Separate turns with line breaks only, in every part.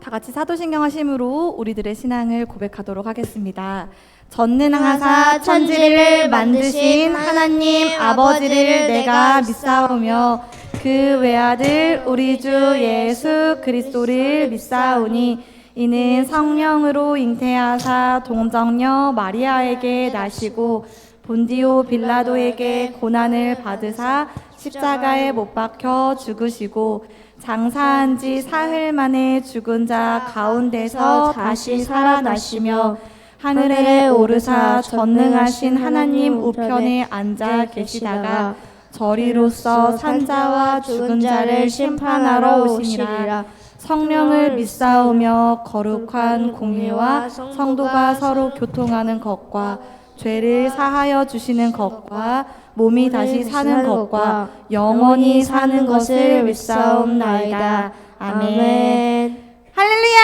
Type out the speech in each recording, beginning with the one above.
다 같이 사도신경 하심으로 우리들의 신앙을 고백하도록 하겠습니다. 전능하사 천지를 만드신 하나님 아버지를 내가 믿사오며 그 외아들 우리 주 예수 그리스도를 믿사오니 이는 성령으로 잉태하사 동정녀 마리아에게 나시고 본디오 빌라도에게 고난을 받으사 십자가에 못 박혀 죽으시고 장사한 지 사흘 만에 죽은 자 가운데서 다시 살아나시며 하늘에 오르사 전능하신 하나님 우편에 앉아 계시다가 저리로서 산자와 죽은 자를 심판하러 오시니라. 성령을 믿사오며 거룩한 공회와 성도가 서로 교통하는 것과 죄를 사하여 주시는 것과 몸이 다시 사는 것과 영원히 사는 것을 믿사옵나이다. 아멘. 할렐루야!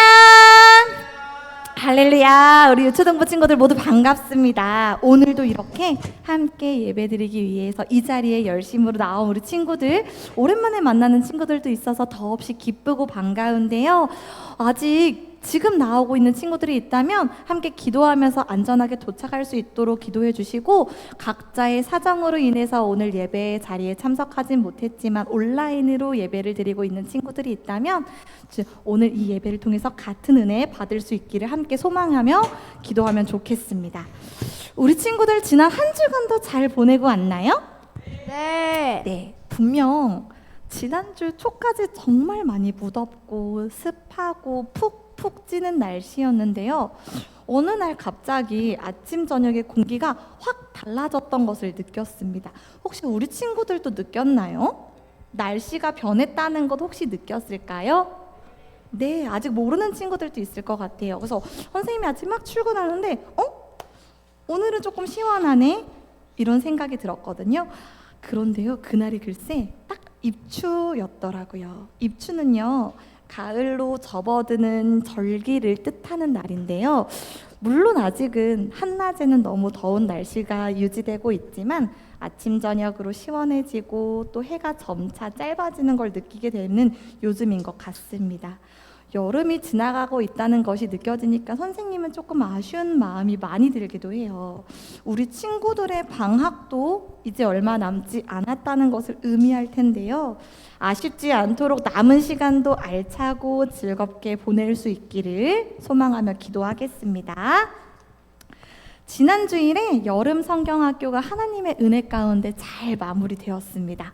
할렐루야! 우리 유초등부 친구들 모두 반갑습니다. 오늘도 이렇게 함께 예배드리기 위해서 이 자리에 열심으로 나온 우리 친구들, 오랜만에 만나는 친구들도 있어서 더없이 기쁘고 반가운데요. 아직 지금 나오고 있는 친구들이 있다면 함께 기도하면서 안전하게 도착할 수 있도록 기도해 주시고, 각자의 사정으로 인해서 오늘 예배 자리에 참석하진 못했지만 온라인으로 예배를 드리고 있는 친구들이 있다면 오늘 이 예배를 통해서 같은 은혜 받을 수 있기를 함께 소망하며 기도하면 좋겠습니다. 우리 친구들 지난 한 주간도 잘 보내고 왔나요? 네, 분명 지난주 초까지 정말 많이 무덥고 습하고 푹 찌는 날씨였는데요. 어느 날 갑자기 아침 저녁에 공기가 확 달라졌던 것을 느꼈습니다. 혹시 우리 친구들도 느꼈나요? 날씨가 변했다는 것 혹시 느꼈을까요? 네, 아직 모르는 친구들도 있을 것 같아요. 그래서 선생님이 아침 막 출근하는데 오늘은 조금 시원하네? 이런 생각이 들었거든요. 그런데요, 그날이 글쎄 딱 입추였더라고요. 입추는요, 가을로 접어드는 절기를 뜻하는 날인데요. 물론 아직은 한낮에는 너무 더운 날씨가 유지되고 있지만 아침 저녁으로 시원해지고 또 해가 점차 짧아지는 걸 느끼게 되는 요즘인 것 같습니다. 여름이 지나가고 있다는 것이 느껴지니까 선생님은 조금 아쉬운 마음이 많이 들기도 해요. 우리 친구들의 방학도 이제 얼마 남지 않았다는 것을 의미할 텐데요. 아쉽지 않도록 남은 시간도 알차고 즐겁게 보낼 수 있기를 소망하며 기도하겠습니다. 지난 주일에 여름 성경학교가 하나님의 은혜 가운데 잘 마무리되었습니다.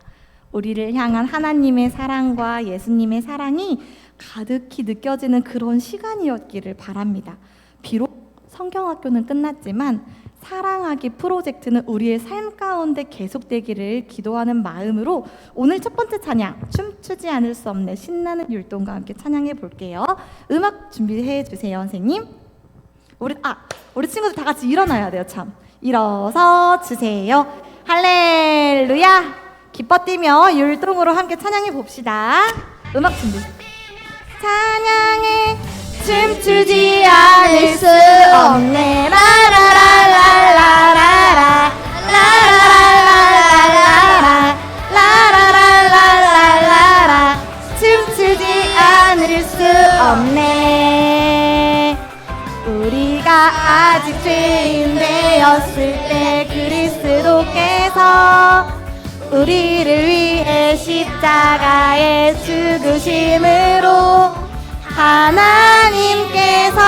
우리를 향한 하나님의 사랑과 예수님의 사랑이 가득히 느껴지는 그런 시간이었기를 바랍니다. 비록 성경학교는 끝났지만 사랑하기 프로젝트는 우리의 삶 가운데 계속되기를 기도하는 마음으로 오늘 첫 번째 찬양, 춤추지 않을 수 없네 신나는 율동과 함께 찬양해 볼게요. 음악 준비해 주세요, 선생님. 우리 친구들 다 같이 일어나야 돼요. 참 일어서 주세요. 할렐루야. 기뻐 뛰며 율동으로 함께 찬양해 봅시다. 음악 준비. 찬양해 춤추지 않을 수 없네 라라라라라라라 라라라라라라라 라라라라라라라 춤추지 않을 수 없네. 우리가 아직 죄인 되었을 때 그리스도께서 우리를 위해 십자가에 죽으심으로 하나님께서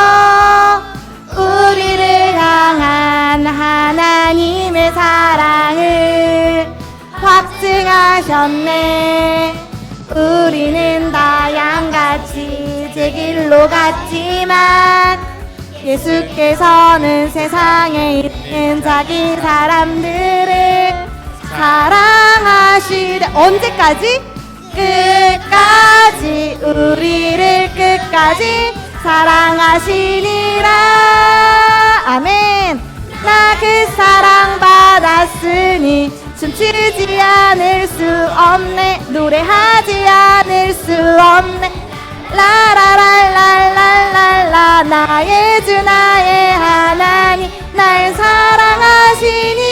우리를 향한 하나님의 사랑을 확증하셨네. 우리는 다 양같이 제 길로 갔지만 예수께서는 세상에 있는 자기 사람들을 사랑하시되 언제까지? 끝까지 우리를 끝까지 사랑하시니라. 아멘. 나 그 사랑 받았으니 춤추지 않을 수 없네 노래하지 않을 수 없네 라라랄랄랄랄라 나의 주 나의 하나님 날 사랑하시니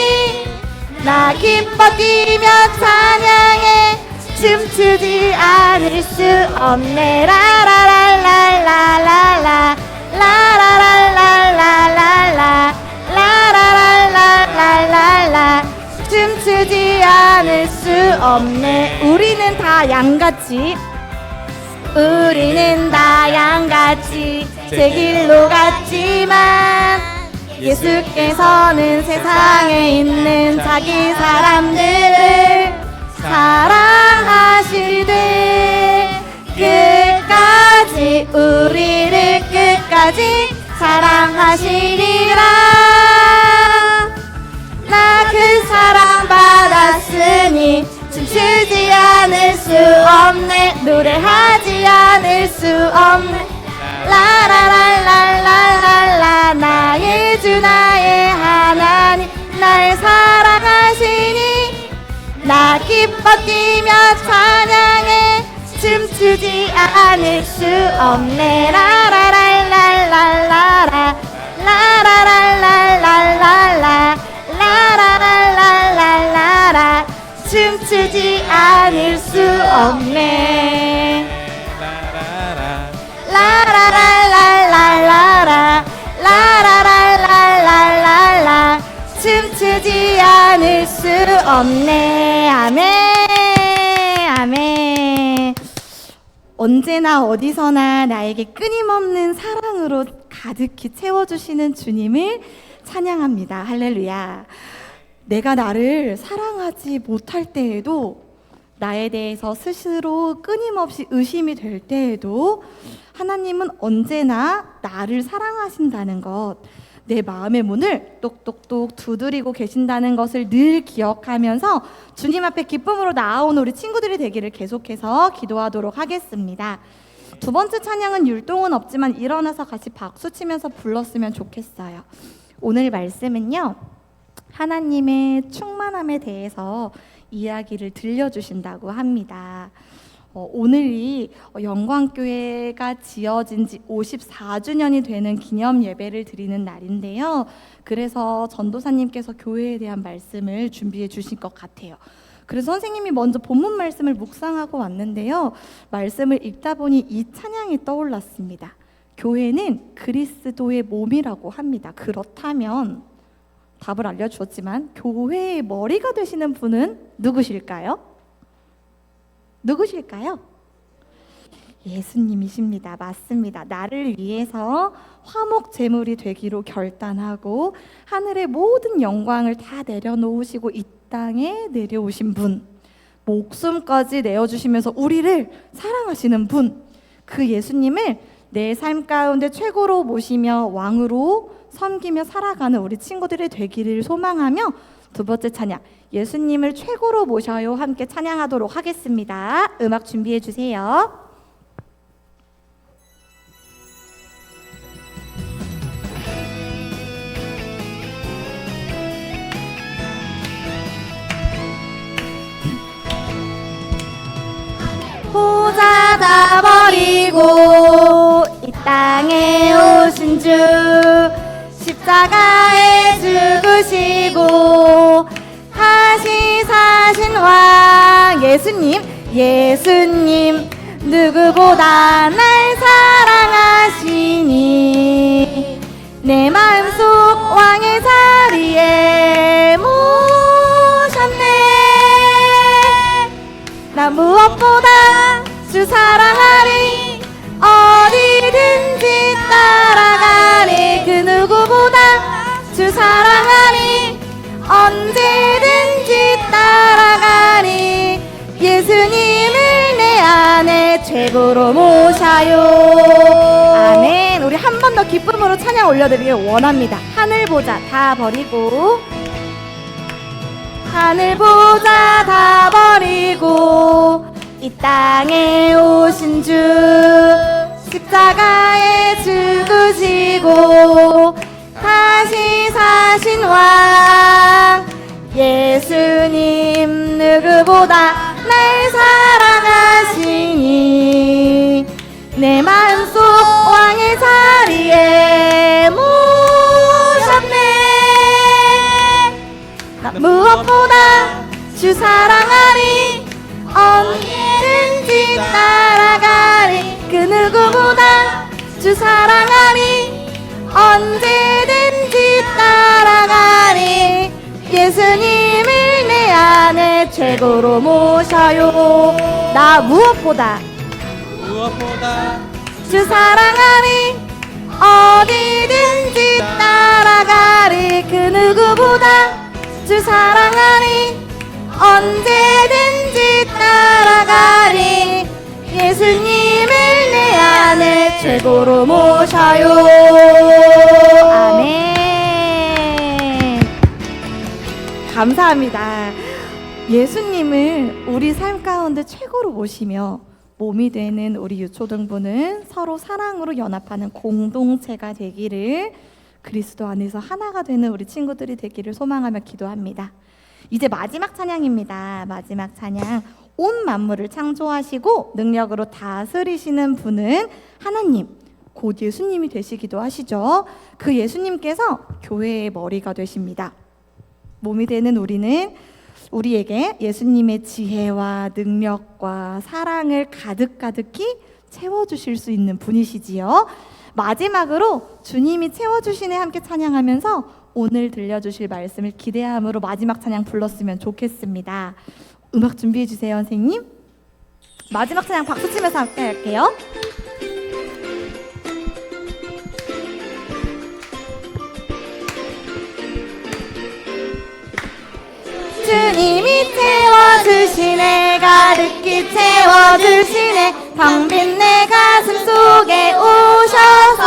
나 기뻐 뛰며 찬양해 춤추지 않을 수 없네. 라라랄랄랄랄라 라라랄랄랄랄라 라라랄랄랄라 춤추지 않을 수 없네. 우리는 다 양같이 우리는 다 양같이 제 길로 갔지만 예수께서는 세상에 있는 자기 사람들을 사랑하시되 끝까지 우리를 끝까지 사랑하시리라. 나 그 사랑 받았으니 춤추지 않을 수 없네. 노래하지 않을 수 없네. 라라랄랄랄랄라 나의 주 나의 하나님 날 사랑하시니 나 기뻐 뛰며 찬양해. 춤추지 않을 수 없네. 라라랄랄랄라 라라랄랄랄라 라라랄랄랄라 춤추지 않을 수 없네. 라라랄랄랄라 라라랄랄랄라 춤추지 않을 수 없네. 아멘 아멘. 언제나 어디서나 나에게 끊임없는 사랑으로 가득히 채워주시는 주님을 찬양합니다. 할렐루야. 내가 나를 사랑하지 못할 때에도, 나에 대해서 스스로 끊임없이 의심이 될 때에도 하나님은 언제나 나를 사랑하신다는 것, 내 마음의 문을 똑똑똑 두드리고 계신다는 것을 늘 기억하면서 주님 앞에 기쁨으로 나아온 우리 친구들이 되기를 계속해서 기도하도록 하겠습니다. 두 번째 찬양은 율동은 없지만 일어나서 같이 박수 치면서 불렀으면 좋겠어요. 오늘 말씀은요, 하나님의 충만함에 대해서 이야기를 들려주신다고 합니다. 오늘이 영광교회가 지어진 지 54주년이 되는 기념 예배를 드리는 날인데요. 그래서 전도사님께서 교회에 대한 말씀을 준비해 주신 것 같아요. 그래서 선생님이 먼저 본문 말씀을 묵상하고 왔는데요. 말씀을 읽다 보니 이 찬양이 떠올랐습니다. 교회는 그리스도의 몸이라고 합니다. 그렇다면 답을 알려주었지만 교회의 머리가 되시는 분은 누구실까요? 누구실까요? 예수님이십니다. 맞습니다. 나를 위해서 화목 제물이 되기로 결단하고 하늘의 모든 영광을 다 내려놓으시고 이 땅에 내려오신 분, 목숨까지 내어주시면서 우리를 사랑하시는 분, 그 예수님을 내 삶 가운데 최고로 모시며 왕으로 섬기며 살아가는 우리 친구들이 되기를 소망하며 두 번째 찬양, 예수님을 최고로 모셔요, 함께 찬양하도록 하겠습니다. 음악 준비해 주세요. 보자 다 버리고 이 땅에 오신 주, 십자가에 죽으시고 다시 사신 왕 예수님 누구보다 날 사랑하시니 내 마음속 왕의 자리에 모셨네. 나 무엇보다 주 사랑하리, 어디든지 따라가리. 그 누구보다 주 사랑하리, 언제든지 따라가리. 예수님을 내 안에 최고로 모셔요. 아멘. 우리 한 번 더 기쁨으로 찬양 올려드리길 원합니다. 하늘 보자 다 버리고, 하늘 보자 다 버리고 이 땅에 오신 주, 십자가에 죽으시고 다시 사신 왕 예수님 누구보다 날 사랑하시니 내 마음속 왕의 자리에 모셨네. 나 무엇보다 주 사랑하리, 언제든지 따라가리. 그 누구보다 주 사랑하리. 언제든지 따라가리. 예수님을 내 안에 최고로 모셔요. 나 무엇보다 주 사랑하리. 어디든지 따라가리. 그 누구보다 주 사랑하리. 언제든지 따라가리. 예수님을 내 안에 최고로 모셔요. 아멘. 감사합니다. 예수님을 우리 삶 가운데 최고로 모시며 몸이 되는 우리 유초등부는 서로 사랑으로 연합하는 공동체가 되기를, 그리스도 안에서 하나가 되는 우리 친구들이 되기를 소망하며 기도합니다. 이제 마지막 찬양입니다. 마지막 찬양. 온 만물을 창조하시고 능력으로 다스리시는 분은 하나님, 곧 예수님이 되시기도 하시죠. 그 예수님께서 교회의 머리가 되십니다. 몸이 되는 우리는 우리에게 예수님의 지혜와 능력과 사랑을 가득가득히 채워주실 수 있는 분이시지요. 마지막으로 주님이 채워주시네 함께 찬양하면서 오늘 들려주실 말씀을 기대함으로 마지막 찬양 불렀으면 좋겠습니다. 음악 준비해 주세요, 선생님. 마지막 찬양 박수 치면서 함께 할게요. 주님이 채워주시네, 가득히 채워주시네, 텅 빈 내 가슴 속에 오셔서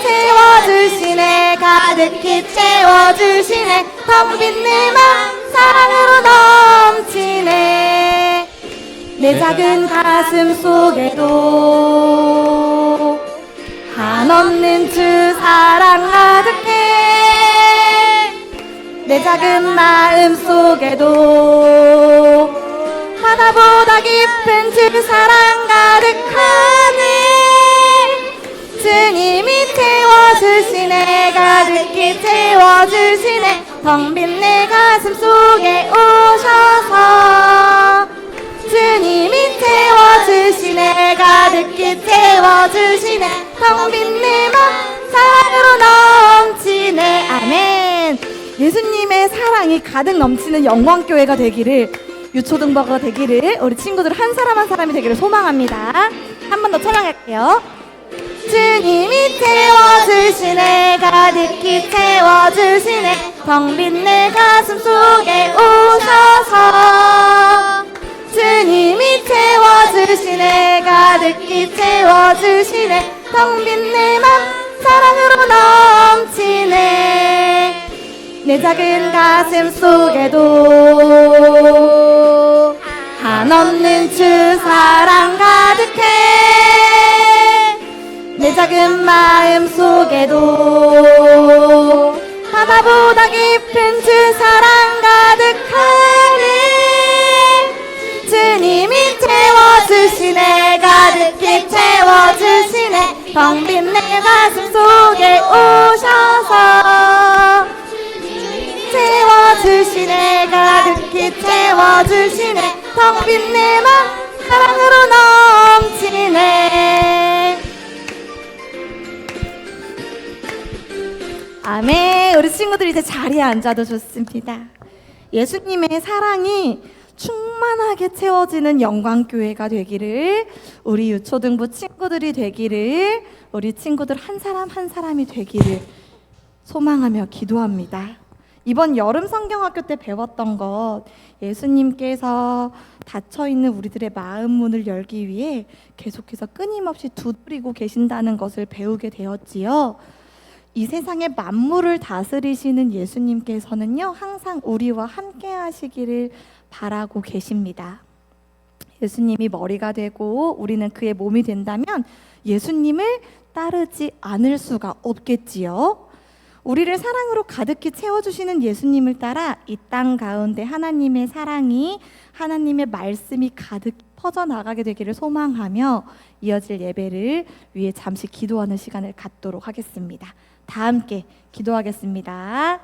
채워주시네, 가득히 채워주시네, 텅 빈 내 맘 사랑으로 넘치네. 내 작은 가슴 속에도 한없는 주 사랑 가득해. 내 작은 마음 속에도 바다보다 깊은 주 사랑 가득하네. 주님이 채워주시네, 가득히 채워주시네, 텅 빈 내 가슴 속에 오셔서 주님이 채워주시네, 가득히 채워주시네, 텅 빈 내 맘 사랑으로 넘치네. 아멘. 예수님의 사랑이 가득 넘치는 영광교회가 되기를, 유초등부가 되기를, 우리 친구들 한 사람 한 사람이 되기를 소망합니다. 한 번 더 찬양할게요. 주님이 채워주시네, 가득히 채워주시네, 텅 빈 내 가슴 속에 오셔서 주님이 채워주시네, 가득히 채워주시네, 텅 빈 내 맘 사랑으로 넘치네. 내 작은 가슴 속에도 한없는 주 사랑 가득해. 내 작은 마음 속에도 바다보다 깊은 주 사랑 가득하네. 주님이 채워주시네, 가득히 채워주시네, 텅 빈 내 가슴 속에 오셔서 채워주시네, 가득히 채워주시네, 텅 빈 내 맘 사랑으로 넘치네. 아멘. 우리 친구들 이제 자리에 앉아도 좋습니다. 예수님의 사랑이 충만하게 채워지는 영광교회가 되기를, 우리 유초등부 친구들이 되기를, 우리 친구들 한 사람 한 사람이 되기를 소망하며 기도합니다. 이번 여름 성경학교 때 배웠던 것, 예수님께서 닫혀있는 우리들의 마음 문을 열기 위해 계속해서 끊임없이 두드리고 계신다는 것을 배우게 되었지요. 이 세상의 만물을 다스리시는 예수님께서는요, 항상 우리와 함께 하시기를 바라고 계십니다. 예수님이 머리가 되고 우리는 그의 몸이 된다면 예수님을 따르지 않을 수가 없겠지요. 우리를 사랑으로 가득히 채워주시는 예수님을 따라 이 땅 가운데 하나님의 사랑이, 하나님의 말씀이 가득 퍼져나가게 되기를 소망하며 이어질 예배를 위해 잠시 기도하는 시간을 갖도록 하겠습니다. 다 함께 기도하겠습니다.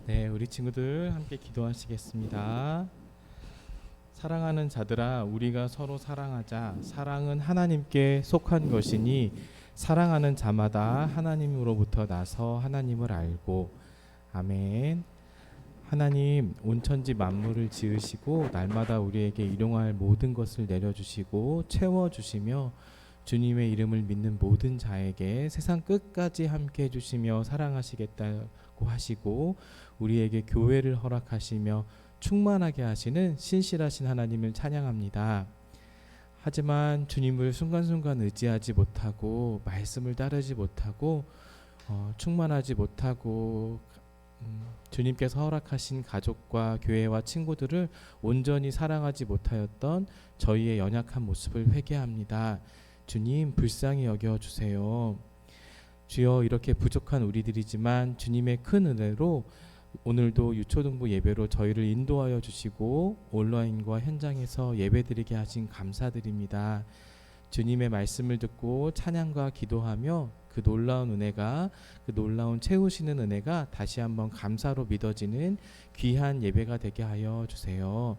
네, 우리 친구들 함께 기도하시겠습니다. 사랑하는 자들아, 우리가 서로 사랑하자. 사랑은 하나님께 속한 것이니 사랑하는 자마다 하나님으로부터 나서 하나님을 알고. 아멘. 하나님, 온천지 만물을 지으시고 날마다 우리에게 일용할 모든 것을 내려주시고 채워주시며 주님의 이름을 믿는 모든 자에게 세상 끝까지 함께 해주시며 사랑하시겠다고 하시고 우리에게 교회를 허락하시며 충만하게 하시는 신실하신 하나님을 찬양합니다. 하지만 주님을 순간순간 의지하지 못하고 말씀을 따르지 못하고 충만하지 못하고 주님께서 허락하신 가족과 교회와 친구들을 온전히 사랑하지 못하였던 저희의 연약한 모습을 회개합니다. 주님, 불쌍히 여겨주세요. 주여, 이렇게 부족한 우리들이지만 주님의 큰 은혜로 오늘도 유초등부 예배로 저희를 인도하여 주시고 온라인과 현장에서 예배드리게 하신 감사드립니다. 주님의 말씀을 듣고 찬양과 기도하며 그 놀라운 은혜가, 그 놀라운 채우시는 은혜가 다시 한번 감사로 믿어지는 귀한 예배가 되게 하여 주세요.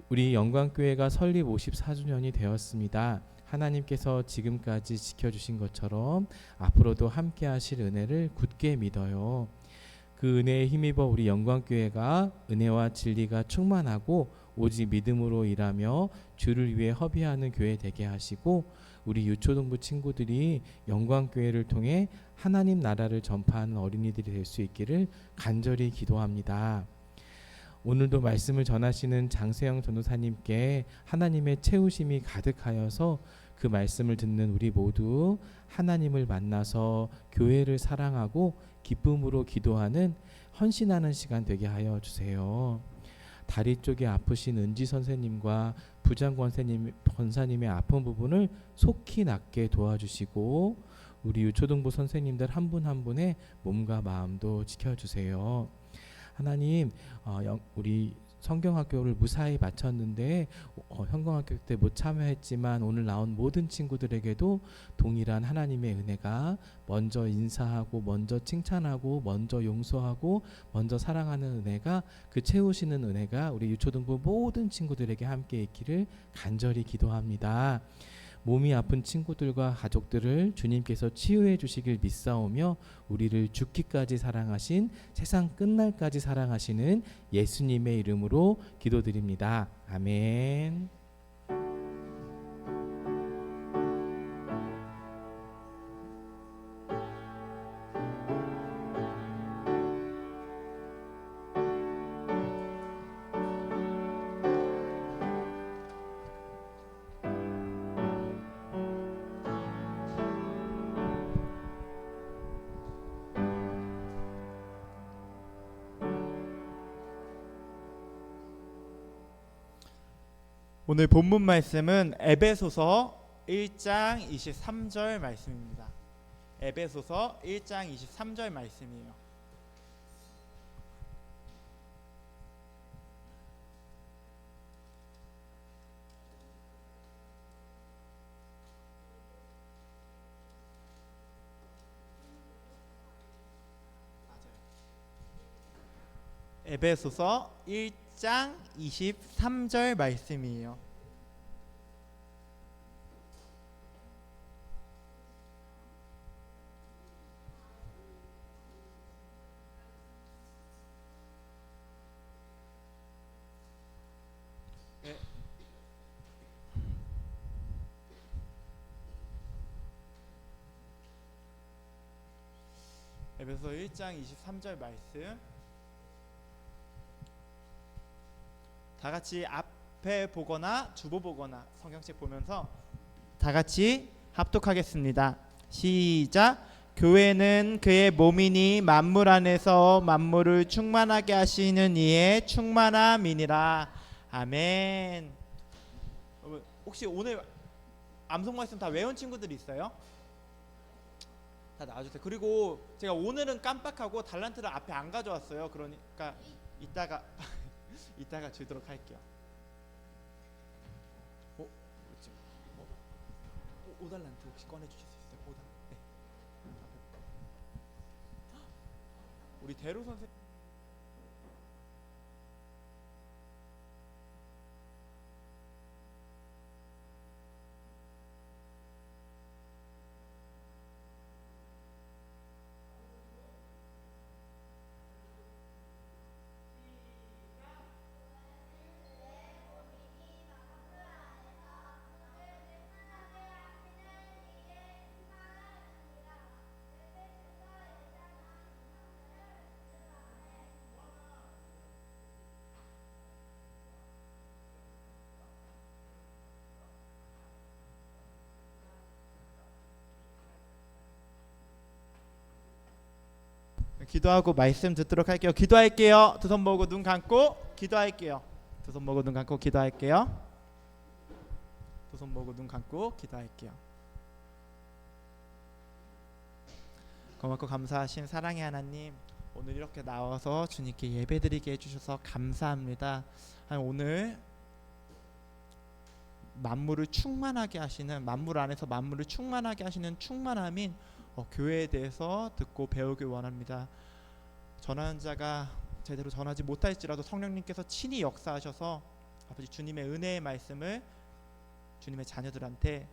우리 영광교회가 설립 54주년이 되었습니다. 하나님께서 지금까지 지켜주신 것처럼 앞으로도 함께 하실 은혜를 굳게 믿어요. 그 은혜에 힘입어 우리 영광교회가 은혜와 진리가 충만하고 오직 믿음으로 일하며 주를 위해 허비하는 교회 되게 하시고 우리 유초등부 친구들이 영광교회를 통해 하나님 나라를 전파하는 어린이들이 될 수 있기를 간절히 기도합니다. 오늘도 말씀을 전하시는 장세영 전도사님께 하나님의 채우심이 가득하여서 그 말씀을 듣는 우리 모두 하나님을 만나서 교회를 사랑하고 기쁨으로 기도하는 헌신하는 시간 되게 하여 주세요. 다리 쪽에 아프신 은지 선생님과 부장 권사님의 아픈 부분을 속히 낫게 도와주시고 우리 유초등부 선생님들 한 분 한 분의 몸과 마음도 지켜주세요. 하나님, 우리 성경학교를 무사히 마쳤는데 성경학교 때 못 참여했지만 오늘 나온 모든 친구들에게도 동일한 하나님의 은혜가 먼저 인사하고 먼저 칭찬하고 먼저 용서하고 먼저 사랑하는 은혜가 그 채우시는 은혜가 우리 유초등부 모든 친구들에게 함께 있기를 간절히 기도합니다. 몸이 아픈 친구들과 가족들을 주님께서 치유해 주시길 믿사오며 우리를 죽기까지 사랑하신 세상 끝날까지 사랑하시는 예수님의 이름으로 기도드립니다. 아멘.
오늘 본문 말씀은 에베소서 1장 23절 말씀입니다. 에베소서 1장 23절 말씀이에요. 에베소서 1장 23절 말씀이에요. 에베소 1장 23절 말씀 다 같이 앞에 보거나 주보 보거나 성경책 보면서 다 같이 합독하겠습니다. 시작. 교회는 그의 몸이니 만물 안에서 만물을 충만하게 하시는 이의 충만함이니라. 아멘. 혹시 오늘 암송 말씀 다 외운 친구들이 있어요? 다 나와주세요. 그리고 제가 오늘은 깜빡하고 달란트를 앞에 안 가져왔어요. 그러니까 이따가 주도록 할게요. 5달란트 혹시 꺼내주실 수 있어요? 5달란트. 네. 우리 대로 선생 기도하고 말씀 듣도록 할게요. 기도할게요. 두 손 모으고 눈 감고 기도할게요. 두 손 모으고 눈 감고 기도할게요. 두 손 모으고 눈 감고 기도할게요. 고맙고 감사하신 사랑의 하나님, 오늘 이렇게 나와서 주님께 예배드리게 해주셔서 감사합니다. 오늘 만물을 충만하게 하시는, 만물 안에서 만물을 충만하게 하시는 충만함인 교회에 대해서 듣고 배우길 원합니다. 전하는 자가 제대로 전하지 못할지라도 성령님께서 친히 역사하셔서 아버지 주님의 은혜의 말씀을 주님의 자녀들한테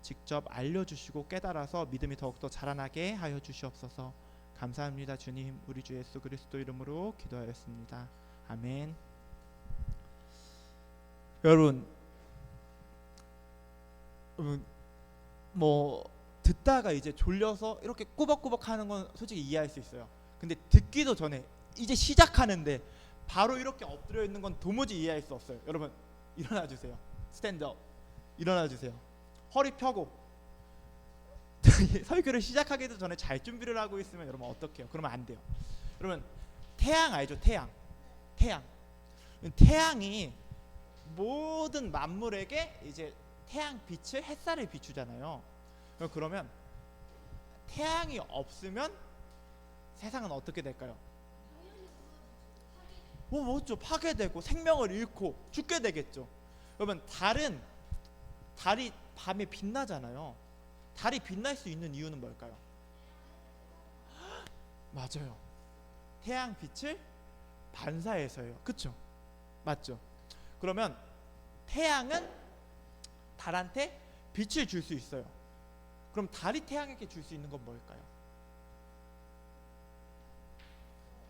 직접 알려주시고 깨달아서 믿음이 더욱더 자라나게 하여 주시옵소서. 감사합니다. 주님, 우리 주 예수 그리스도 이름으로 기도하였습니다. 아멘. 여러분, 뭐 듣다가 이제 졸려서 이렇게 꾸벅꾸벅 하는 건 솔직히 이해할 수 있어요. 근데 듣기도 전에 이제 시작하는데 바로 이렇게 엎드려 있는 건 도무지 이해할 수 없어요. 여러분, 일어나 주세요. 스탠드업. 일어나 주세요. 허리 펴고 설교를 시작하기도 전에 잘 준비를 하고 있으면 여러분 어떡해요? 그러면 안 돼요. 여러분, 태양 알죠? 태양이 모든 만물에게 이제 태양 빛을, 햇살을 비추잖아요. 그러면 태양이 없으면 세상은 어떻게 될까요? 뭐죠? 파괴되고 생명을 잃고 죽게 되겠죠. 여러분, 달이 밤에 빛나잖아요. 달이 빛날 수 있는 이유는 뭘까요? 맞아요. 태양 빛을 반사해서요. 그렇죠? 맞죠? 그러면 태양은 달한테 빛을 줄 수 있어요. 그럼 달이 태양에게 줄 수 있는 건 뭘까요?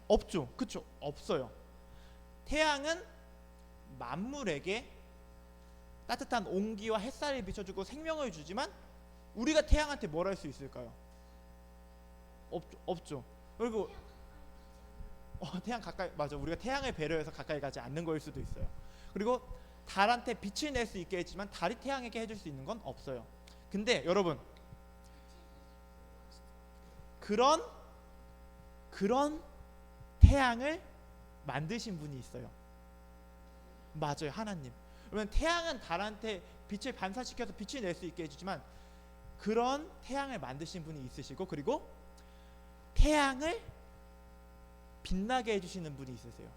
없죠. 그렇죠? 없어요. 태양은 만물에게 따뜻한 온기와 햇살을 비춰주고 생명을 주지만 우리가 태양한테 뭘 할 수 있을까요? 없죠. 그리고 태양 가까이, 맞아, 우리가 태양을 배려해서 가까이 가지 않는 거일 수도 있어요. 그리고 달한테 빛을 낼 수 있게 했지만 달이 태양에게 해줄 수 있는 건 없어요. 근데 여러분, 그런 태양을 만드신 분이 있어요. 맞아요, 하나님. 그러면 태양은 달한테 빛을 반사시켜서 빛을 낼 수 있게 해주지만 그런 태양을 만드신 분이 있으시고, 그리고 태양을 빛나게 해주시는 분이 있으세요.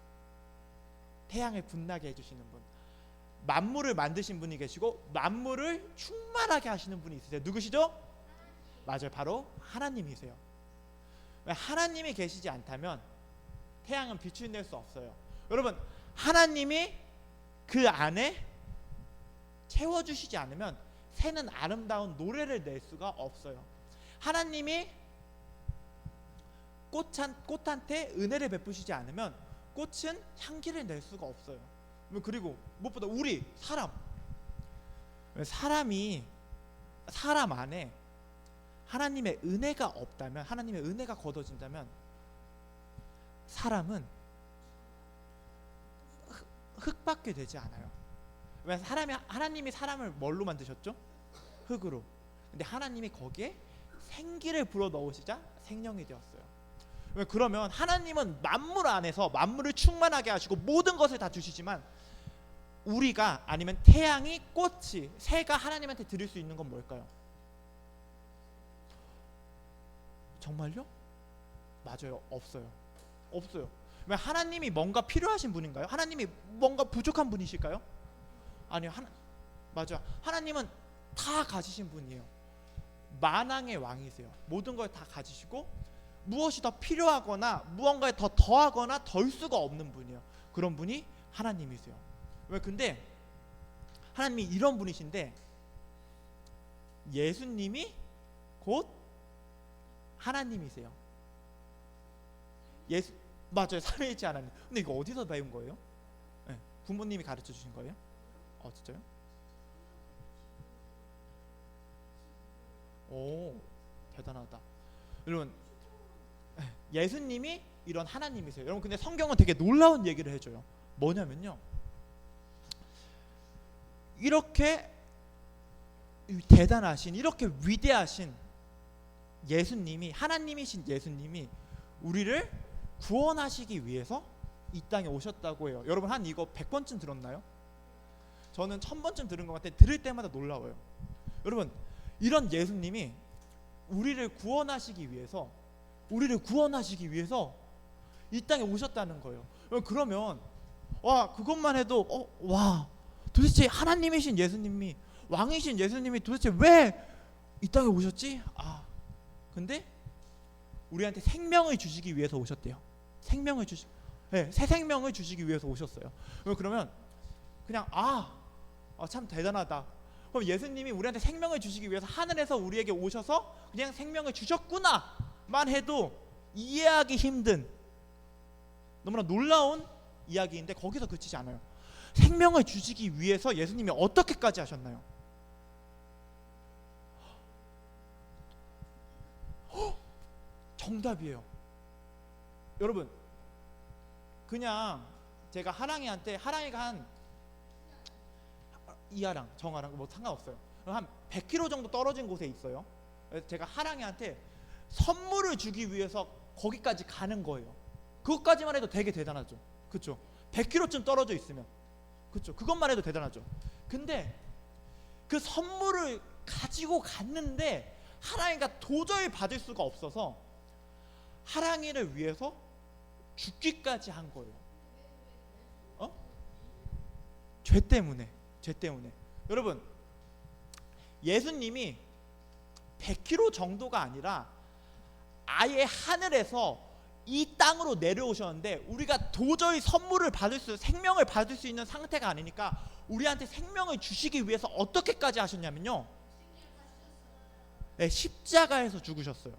태양을 빛나게 해주시는 분, 만물을 만드신 분이 계시고 만물을 충만하게 하시는 분이 있으세요. 누구시죠? 맞아요, 바로 하나님이세요. 하나님이 계시지 않다면 태양은 빛을 낼 수 없어요. 여러분, 하나님이 그 안에 채워주시지 않으면 새는 아름다운 노래를 낼 수가 없어요. 하나님이 꽃한테 은혜를 베푸시지 않으면 꽃은 향기를 낼 수가 없어요. 그리고 무엇보다 우리 사람 안에 하나님의 은혜가 없다면, 하나님의 은혜가 걷어진다면 사람은 흙밖에 되지 않아요. 왜? 하나님이 사람을 뭘로 만드셨죠? 흙으로. 근데 하나님이 거기에 생기를 불어 넣으시자 생명이 되었어요. 왜? 그러면 하나님은 만물 안에서 만물을 충만하게 하시고 모든 것을 다 주시지만 우리가, 아니면 태양이, 꽃이, 새가 하나님한테 드릴 수 있는 건 뭘까요? 정말요? 맞아요, 없어요. 왜? 하나님이 뭔가 필요하신 분인가요? 하나님이 뭔가 부족한 분이실까요? 아니요. 맞아요. 하나님은 다 가지신 분이에요. 만왕의 왕이세요. 모든 걸 다 가지시고 무엇이 더 필요하거나 무언가에 더 더하거나 덜 수가 없는 분이에요. 그런 분이 하나님이세요. 왜? 근데 하나님이 이런 분이신데 예수님이 곧 하나님이세요. 맞아요, 삼위일체 하나님. 근데 이거 어디서 배운 거예요? 네, 부모님이 가르쳐 주신 거예요? 진짜요? 오, 대단하다. 여러분, 예수님이 이런 하나님이세요. 여러분, 근데 성경은 되게 놀라운 얘기를 해줘요. 뭐냐면요, 이렇게 대단하신, 이렇게 위대하신 예수님이, 하나님이신 예수님이 우리를 구원하시기 위해서 이 땅에 오셨다고 해요. 여러분 한 이거 100번쯤 들었나요? 저는 1000번쯤 들은 것 같아요. 들을 때마다 놀라워요. 여러분 이런 예수님이 우리를 구원하시기 위해서 이 땅에 오셨다는 거예요. 그러면 와 그것만 해도 와 도대체 하나님이신 예수님이 왕이신 예수님이 도대체 왜 이 땅에 오셨지? 근데 우리한테 생명을 주시기 위해서 오셨대요. 새 생명을 주시기 위해서 오셨어요. 그러면 그냥 참 대단하다. 그럼 예수님이 우리한테 생명을 주시기 위해서 하늘에서 우리에게 오셔서 그냥 생명을 주셨구나만 해도 이해하기 힘든 너무나 놀라운 이야기인데 거기서 그치지 않아요. 생명을 주시기 위해서 예수님이 어떻게까지 하셨나요? 정답이에요. 여러분 그냥 제가 하랑이가 한 이하랑 정하랑 뭐 상관없어요. 한 100km 정도 떨어진 곳에 있어요. 제가 하랑이한테 선물을 주기 위해서 거기까지 가는 거예요. 그것까지만 해도 되게 대단하죠. 그렇죠? 100km쯤 떨어져 있으면 그렇죠? 그것만 해도 대단하죠. 근데 그 선물을 가지고 갔는데 하랑이가 도저히 받을 수가 없어서 하랑이를 위해서 죽기까지 한 거예요. 죄 때문에. 여러분 예수님이 100km 정도가 아니라 아예 하늘에서 이 땅으로 내려오셨는데 우리가 도저히 생명을 받을 수 있는 상태가 아니니까 우리한테 생명을 주시기 위해서 어떻게까지 하셨냐면요. 네, 십자가에서 죽으셨어요.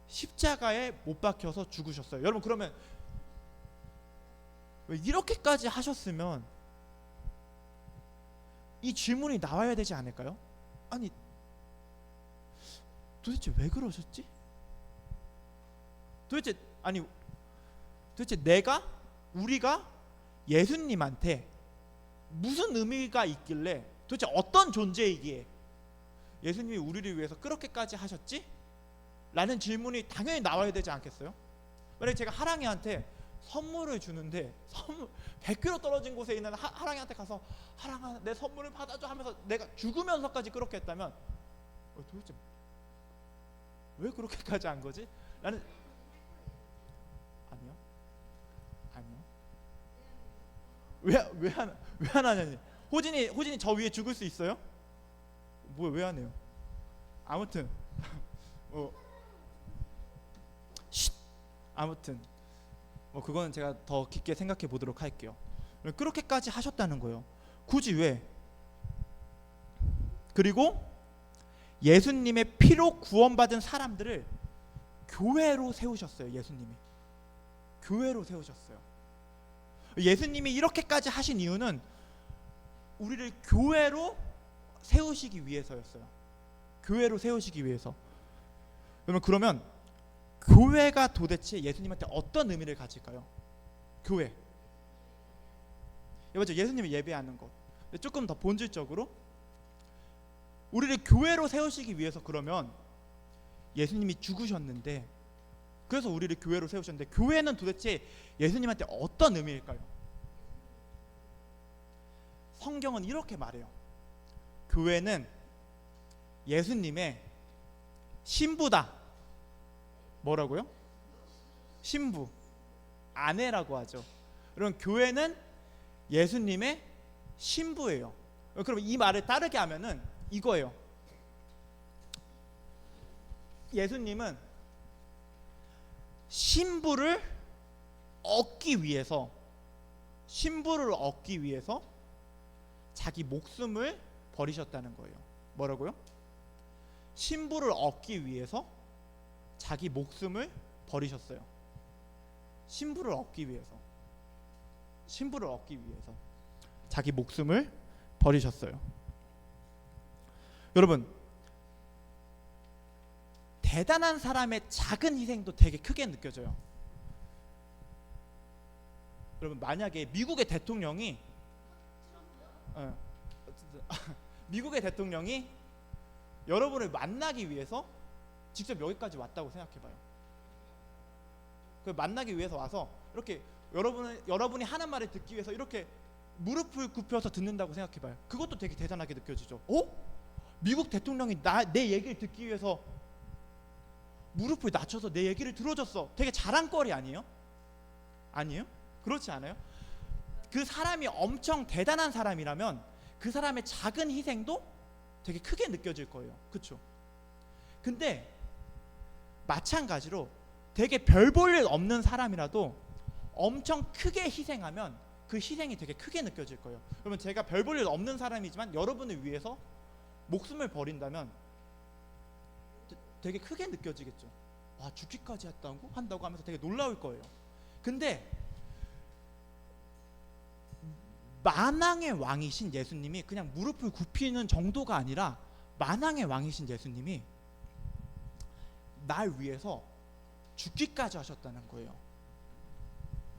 십자가에 못 박혀서 죽으셨어요. 여러분 그러면 왜 이렇게까지 하셨으면 이 질문이 나와야 되지 않을까요? 아니 도대체 왜 그러셨지? 도대체 우리가 예수님한테 무슨 의미가 있길래 도대체 어떤 존재이기에 예수님이 우리를 위해서 그렇게까지 하셨지? 라는 질문이 당연히 나와야 되지 않겠어요? 만약에 제가 하랑이한테 선물을 주는데 100km 떨어진 곳에 있는 하랑이한테 가서 하랑아 내 선물을 받아줘 하면서 내가 죽으면서까지 그렇게 했다면 도대체 왜 그렇게까지 한 거지? 라는 아니요 왜 안 하냐니. 호진이 저 위에 죽을 수 있어요? 왜 안 해요? 아무튼 아무튼 그거는 제가 더 깊게 생각해 보도록 할게요. 그렇게까지 하셨다는 거예요. 굳이 왜? 그리고 예수님의 피로 구원받은 사람들을 교회로 세우셨어요. 교회로 세우셨어요. 예수님이 이렇게까지 하신 이유는 우리를 교회로 세우시기 위해서였어요. 여러분 그러면 교회가 도대체 예수님한테 어떤 의미를 가질까요? 교회. 맞죠? 예수님을 예배하는 것. 조금 더 본질적으로 우리를 교회로 세우시기 위해서 그러면 예수님이 죽으셨는데 그래서 우리를 교회로 세우셨는데 교회는 도대체 예수님한테 어떤 의미일까요? 성경은 이렇게 말해요. 교회는 예수님의 신부다. 뭐라고요? 신부, 아내라고 하죠. 그럼 교회는 예수님의 신부예요. 그럼 이 말을 따르게 하면은 이거예요. 예수님은 신부를 얻기 위해서 자기 목숨을 버리셨다는 거예요. 뭐라고요? 신부를 얻기 위해서 자기 목숨을 버리셨어요. 신부를 얻기 위해서 자기 목숨을 버리셨어요. 여러분 대단한 사람의 작은 희생도 되게 크게 느껴져요. 여러분 만약에 미국의 대통령이 여러분을 만나기 위해서 직접 여기까지 왔다고 생각해봐요. 그 만나기 위해서 와서 이렇게 여러분이 하는 말을 듣기 위해서 이렇게 무릎을 굽혀서 듣는다고 생각해봐요. 그것도 되게 대단하게 느껴지죠. 미국 대통령이 내 얘기를 듣기 위해서 무릎을 낮춰서 내 얘기를 들어줬어. 되게 자랑거리 아니에요? 아니에요? 그렇지 않아요? 그 사람이 엄청 대단한 사람이라면 그 사람의 작은 희생도 되게 크게 느껴질 거예요. 그렇죠? 근데 마찬가지로 되게 별 볼 일 없는 사람이라도 엄청 크게 희생하면 그 희생이 되게 크게 느껴질 거예요. 그러면 제가 별 볼 일 없는 사람이지만 여러분을 위해서 목숨을 버린다면 되게 크게 느껴지겠죠. 죽기까지 한다고 하면서 되게 놀라울 거예요. 근데 만왕의 왕이신 예수님이 그냥 무릎을 굽히는 정도가 아니라 만왕의 왕이신 예수님이 날 위해서 죽기까지 하셨다는 거예요.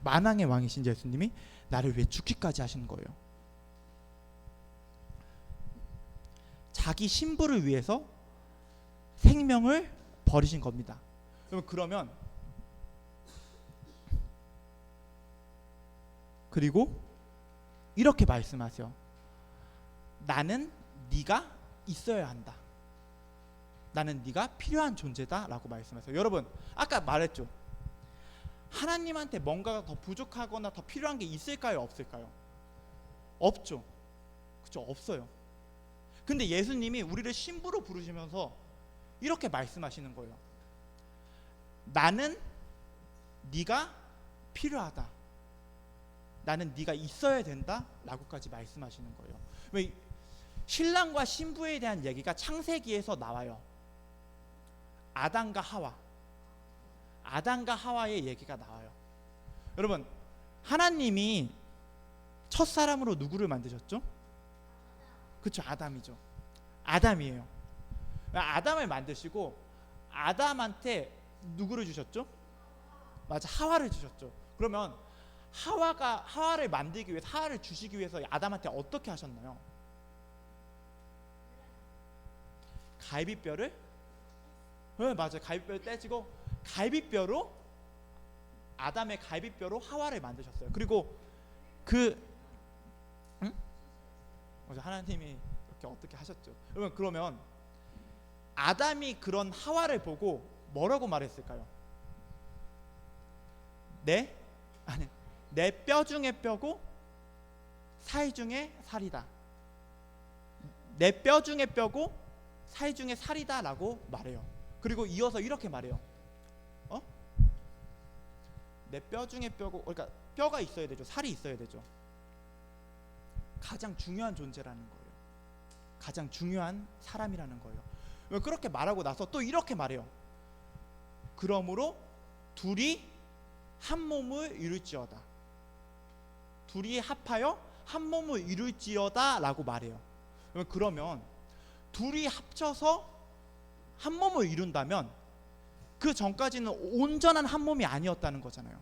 만왕의 왕이신 예수님이 나를 위해 죽기까지 하신 거예요. 자기 신부를 위해서 생명을 버리신 겁니다. 그러면 그리고 이렇게 말씀하세요. 나는 네가 있어야 한다. 나는 네가 필요한 존재다 라고 말씀하세요. 여러분 아까 말했죠. 하나님한테 뭔가가 더 부족하거나 더 필요한 게 있을까요? 없을까요? 없죠. 그렇죠? 없어요. 근데 예수님이 우리를 신부로 부르시면서 이렇게 말씀하시는 거예요. 나는 네가 필요하다. 나는 네가 있어야 된다 라고까지 말씀하시는 거예요. 왜 신랑과 신부에 대한 얘기가 창세기에서 나와요. 아담과 하와의 얘기가 나와요. 여러분 하나님이 첫사람으로 누구를 만드셨죠? 그렇죠. 아담이죠. 아담이에요. 아담을 만드시고 아담한테 누구를 주셨죠? 맞아, 하와를 주셨죠. 그러면 하와를 만들기 위해서, 하와를 주시기 위해서 아담한테 어떻게 하셨나요? 갈비뼈를 맞아요. 갈비뼈를 떼지고 갈비뼈로 아담의 갈비뼈로 하와를 만드셨어요. 그리고 하나님이 이렇게 어떻게 하셨죠. 그러면 아담이 그런 하와를 보고 뭐라고 말했을까요? 내 뼈 중에 뼈고 살 중에 살이다. 내 뼈 중에 뼈고 살 중에 살이다 라고 말해요. 그리고 이어서 이렇게 말해요. 내 뼈 중에 뼈고, 그러니까 뼈가 있어야 되죠. 살이 있어야 되죠. 가장 중요한 존재라는 거예요. 가장 중요한 사람이라는 거예요. 그렇게 말하고 나서 또 이렇게 말해요. 그러므로 둘이 한 몸을 이룰지어다. 둘이 합하여 한 몸을 이룰지어다 라고 말해요. 그러면 둘이 합쳐서 한 몸을 이룬다면 그 전까지는 온전한 한 몸이 아니었다는 거잖아요.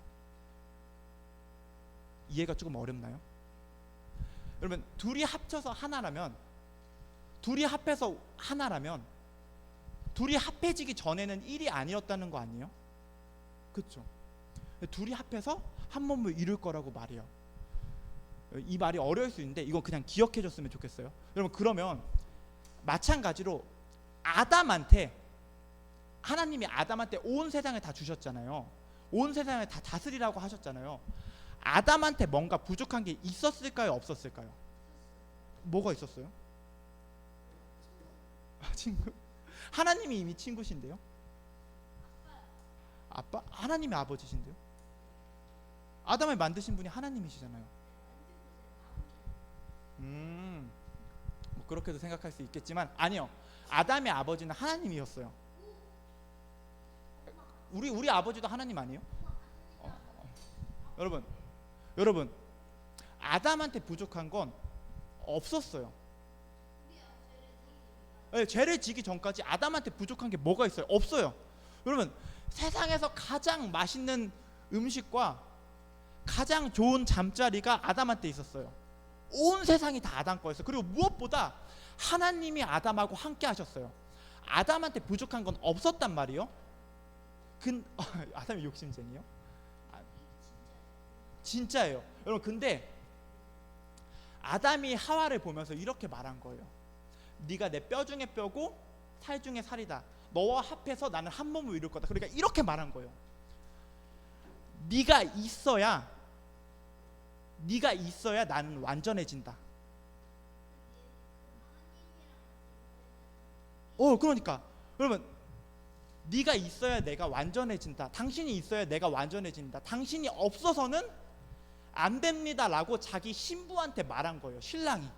이해가 조금 어렵나요? 여러분 둘이 합쳐서 하나라면, 둘이 합해서 하나라면 둘이 합해지기 전에는 1이 아니었다는 거 아니에요? 그렇죠? 둘이 합해서 한 몸을 이룰 거라고 말해요. 이 말이 어려울 수 있는데 이건 그냥 기억해 줬으면 좋겠어요. 여러분 그러면 마찬가지로 하나님이 아담한테 온 세상을 다 주셨잖아요. 온 세상을 다 다스리라고 하셨잖아요. 아담한테 뭔가 부족한 게 있었을까요? 없었을까요? 뭐가 있었어요? 친구? 하나님이 이미 친구신데요? 아빠? 하나님이 아버지신데요? 아담을 만드신 분이 하나님이시잖아요. 뭐 그렇게도 생각할 수 있겠지만 아니요. 아담의 아버지는 하나님이었어요. 우리 아버지도 하나님 아니에요? 여러분 아담한테 부족한 건 없었어요. 죄를 지기 전까지 아담한테 부족한 게 뭐가 있어요? 없어요. 여러분 세상에서 가장 맛있는 음식과 가장 좋은 잠자리가 아담한테 있었어요. 온 세상이 다 아담 거였어요. 그리고 무엇보다 하나님이 아담하고 함께 하셨어요. 아담한테 부족한 건 없었단 말이요. 아담이 욕심쟁이요? 아, 진짜예요. 여러분, 근데 아담이 하와를 보면서 이렇게 말한 거예요. 네가 내 뼈 중에 뼈고 살 중에 살이다. 너와 합해서 나는 한 몸을 이룰 거다. 그러니까 이렇게 말한 거예요. 네가 있어야 나는 완전해진다. 그러니까 여러분, 네가 있어야 내가 완전해진다. 당신이 있어야 내가 완전해진다. 당신이 없어서는 안 됩니다라고 자기 신부한테 말한 거예요. 신랑인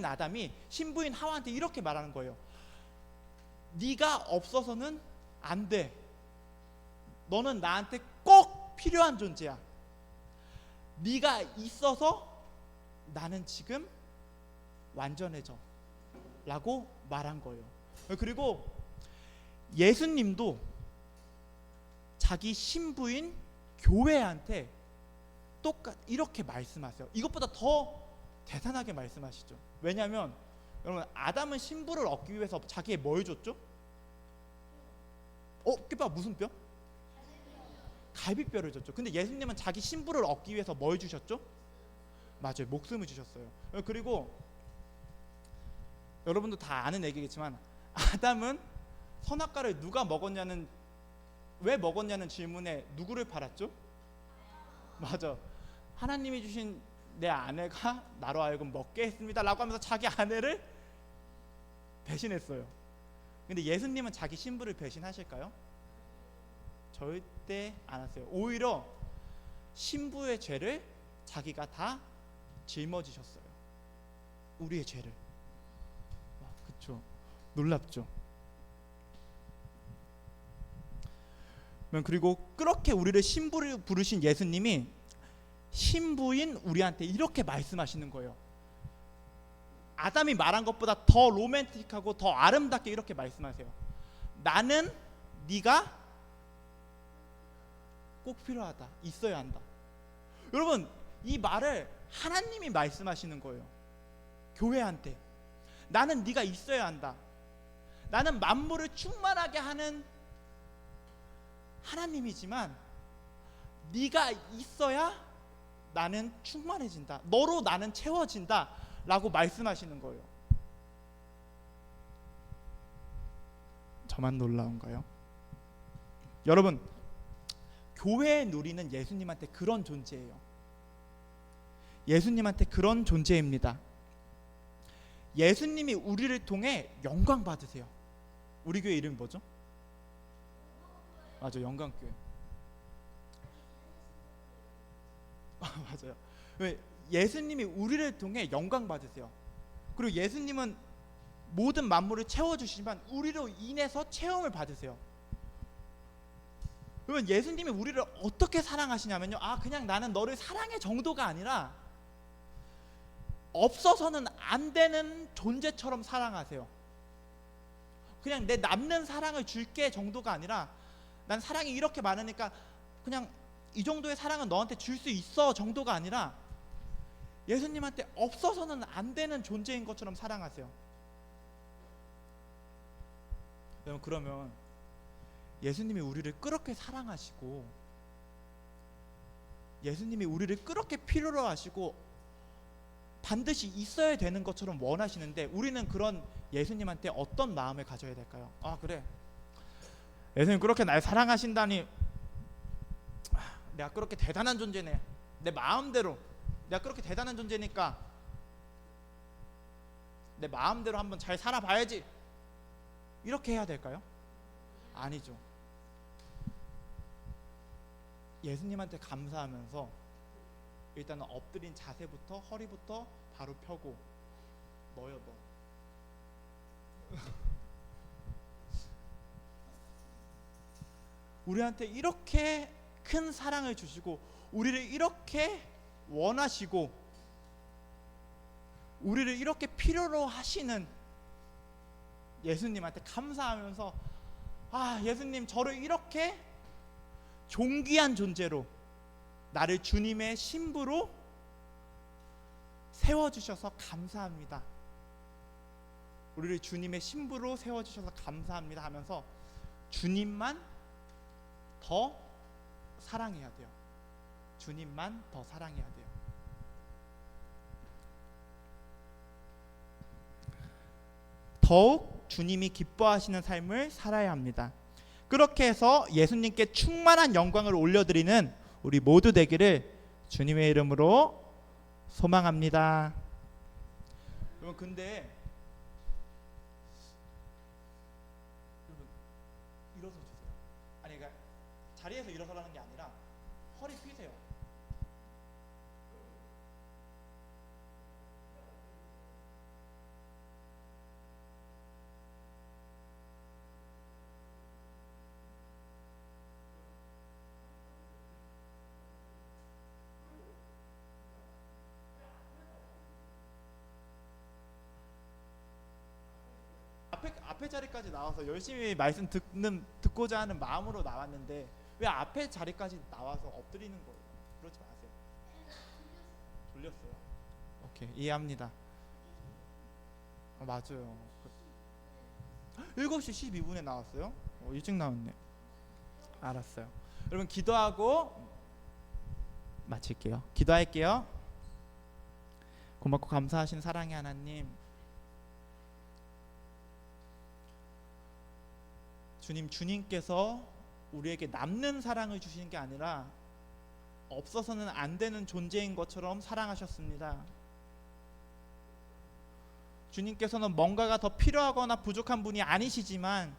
아담이 신부인 하와한테 이렇게 말하는 거예요. 네가 없어서는 안 돼. 너는 나한테 꼭 필요한 존재야. 네가 있어서 나는 지금 완전해져 라고 말한 거예요. 그리고 예수님도 자기 신부인 교회한테 이렇게 말씀하세요. 이것보다 더 대단하게 말씀하시죠. 왜냐하면 여러분, 아담은 신부를 얻기 위해서 자기의 뭘 줬죠? 뼈 무슨 뼈? 갈비뼈를 줬죠. 근데 예수님은 자기 신부를 얻기 위해서 뭘 주셨죠? 맞아요, 목숨을 주셨어요. 그리고 여러분도 다 아는 얘기겠지만 아담은 선악과를 왜 먹었냐는 질문에 누구를 팔았죠? 맞아, 하나님이 주신 내 아내가 나로 하여금 먹게 했습니다 라고 하면서 자기 아내를 배신했어요. 근데 예수님은 자기 신부를 배신하실까요? 절대 안 하세요. 오히려 신부의 죄를 자기가 다 짊어지셨어요. 우리의 죄를. 그렇죠, 놀랍죠. 그리고 그렇게 우리를 신부를 부르신 예수님이 신부인 우리한테 이렇게 말씀하시는 거예요. 아담이 말한 것보다 더 로맨틱하고 더 아름답게 이렇게 말씀하세요. 나는 네가 꼭 필요하다. 있어야 한다. 여러분, 이 말을 하나님이 말씀하시는 거예요. 교회한테. 나는 네가 있어야 한다. 나는 만물을 충만하게 하는 하나님이지만 네가 있어야 나는 충만해진다. 너로 나는 채워진다 라고 말씀하시는 거예요. 저만 놀라운가요? 여러분, 교회에 누리는 예수님한테 그런 존재예요. 예수님한테 그런 존재입니다. 예수님이 우리를 통해 영광 받으세요. 우리 교회 이름이 뭐죠? 맞아, 영광교회. 맞아요. 왜? 예수님이 우리를 통해 영광 받으세요. 그리고 예수님은 모든 만물을 채워주시지만 우리로 인해서 체험을 받으세요. 그러면 예수님이 우리를 어떻게 사랑하시냐면요, 그냥 나는 너를 사랑해 정도가 아니라 없어서는 안 되는 존재처럼 사랑하세요. 그냥 내 남는 사랑을 줄게 정도가 아니라 난 사랑이 이렇게 많으니까 그냥 이 정도의 사랑은 너한테 줄 수 있어 정도가 아니라 예수님한테 없어서는 안 되는 존재인 것처럼 사랑하세요. 여러분, 그러면 예수님이 우리를 그렇게 사랑하시고 예수님이 우리를 그렇게 필요로 하시고 반드시 있어야 되는 것처럼 원하시는데 우리는 그런 예수님한테 어떤 마음을 가져야 될까요? 그래, 예수님 그렇게 날 사랑하신다니 내가 그렇게 대단한 존재네. 내 마음대로 내가 그렇게 대단한 존재니까 내 마음대로 한번 잘 살아봐야지. 이렇게 해야 될까요? 아니죠. 예수님한테 감사하면서 일단은 엎드린 자세부터 허리부터 바로 펴고 너요 너 우리한테 이렇게 큰 사랑을 주시고 우리를 이렇게 원하시고 우리를 이렇게 필요로 하시는 예수님한테 감사하면서 예수님 저를 이렇게 존귀한 존재로 나를 주님의 신부로 세워주셔서 감사합니다 우리를 주님의 신부로 세워주셔서 감사합니다 하면서 주님만 더 사랑해야 돼요. 주님만 더 사랑해야 돼요. 더욱 주님이 기뻐하시는 삶을 살아야 합니다. 그렇게 해서 예수님께 충만한 영광을 올려드리는 우리 모두 되기를 주님의 이름으로 소망합니다. 여러분 근데 여러분 일어서 주세요. 아니 그러니까 자리에서 일어서라는 게 아니라 허리 펴세요. 앞에 자리까지 나와서 열심히 말씀 듣고자 하는 마음으로 나왔는데 왜 앞에 자리까지 나와서 엎드리는 거예요? 그러지 마세요. 졸렸어요. 오케이, 이해합니다. 맞아요. 7시 12분에 나왔어요? 일찍 나왔네. 알았어요. 여러분 기도하고 마칠게요. 기도할게요. 고맙고 감사하신 사랑의 하나님, 주님께서 우리에게 남는 사랑을 주시는 게 아니라 없어서는 안 되는 존재인 것처럼 사랑하셨습니다. 주님께서는 뭔가가 더 필요하거나 부족한 분이 아니시지만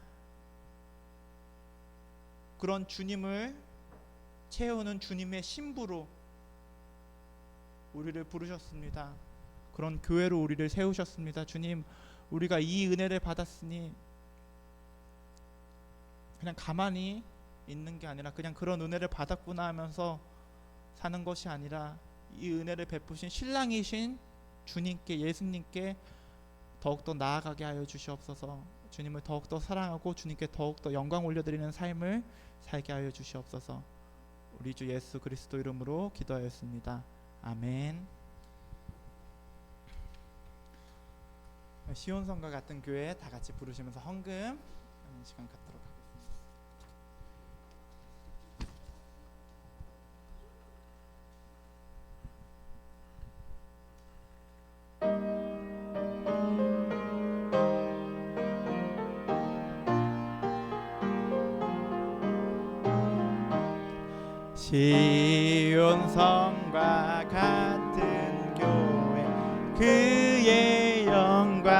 그런 주님을 채우는 주님의 신부로 우리를 부르셨습니다. 그런 교회로 우리를 세우셨습니다. 주님, 우리가 이 은혜를 받았으니 그냥 가만히 있는 게 아니라 그냥 그런 은혜를 받았구나 하면서 사는 것이 아니라 이 은혜를 베푸신 신랑이신 주님께, 예수님께 더욱더 나아가게 하여 주시옵소서. 주님을 더욱더 사랑하고 주님께 더욱더 영광 올려드리는 삶을 살게 하여 주시옵소서. 우리 주 예수 그리스도 이름으로 기도하였습니다. 아멘. 시온성과 같은 교회 다 같이 부르시면서 헌금하는 시간 갖도록 하겠습니다. 시온성과 같은 교회 그의 영광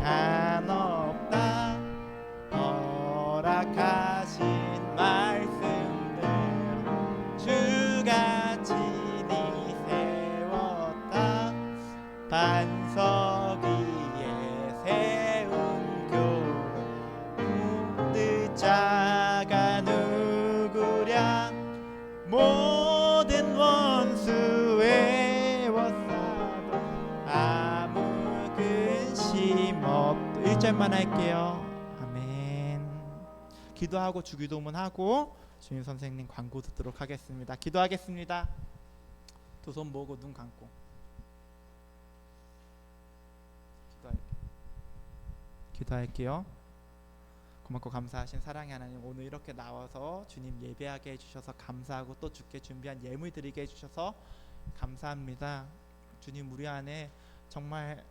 한없다. 허락하신 말씀들 주가 친히 세웠다. 반석 위에 세운 교회 무드 자가 누구랴. 모든 원수 외워싸도 아무 근심 없도 1절만 할게요. 아멘. 기도하고 주기도문 하고 주임 선생님 광고 듣도록 하겠습니다. 기도하겠습니다. 두 손 모으고 눈 감고 기도할게요. 고맙고 감사하신 사랑의 하나님, 오늘 이렇게 나와서 주님 예배하게 해주셔서 감사하고 또 주께 준비한 예물 드리게 해주셔서 감사합니다. 주님, 우리 안에 정말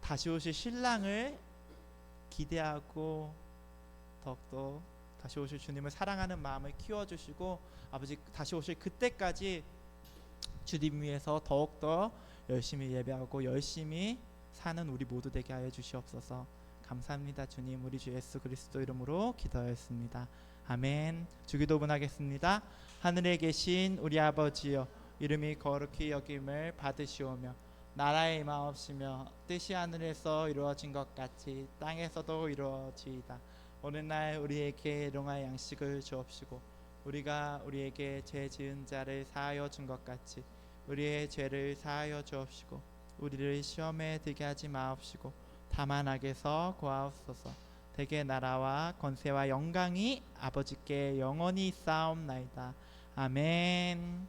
다시 오실 신랑을 기대하고 더욱더 다시 오실 주님을 사랑하는 마음을 키워주시고 아버지 다시 오실 그때까지 주님 위해서 더욱더 열심히 예배하고 열심히 사는 우리 모두 되게 하여 주시옵소서. 감사합니다. 주님, 우리 주 예수 그리스도 이름으로 기도하였습니다. 아멘. 주기도문 하겠습니다. 하늘에 계신 우리 아버지여, 이름이 거룩히 여김을 받으시오며 나라의 임하옵시며 뜻이 하늘에서 이루어진 것 같이 땅에서도 이루어지이다. 오늘날 우리에게 일용할 양식을 주옵시고 우리가 우리에게 죄 지은 자를 사하여 준 것 같이 우리의 죄를 사하여 주옵시고 우리를 시험에 들게 하지 마옵시고 다만 악에서 구하옵소서. 대개 나라와 권세와 영광이 아버지께 영원히 있사옵나이다. 아멘.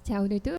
자, 오늘도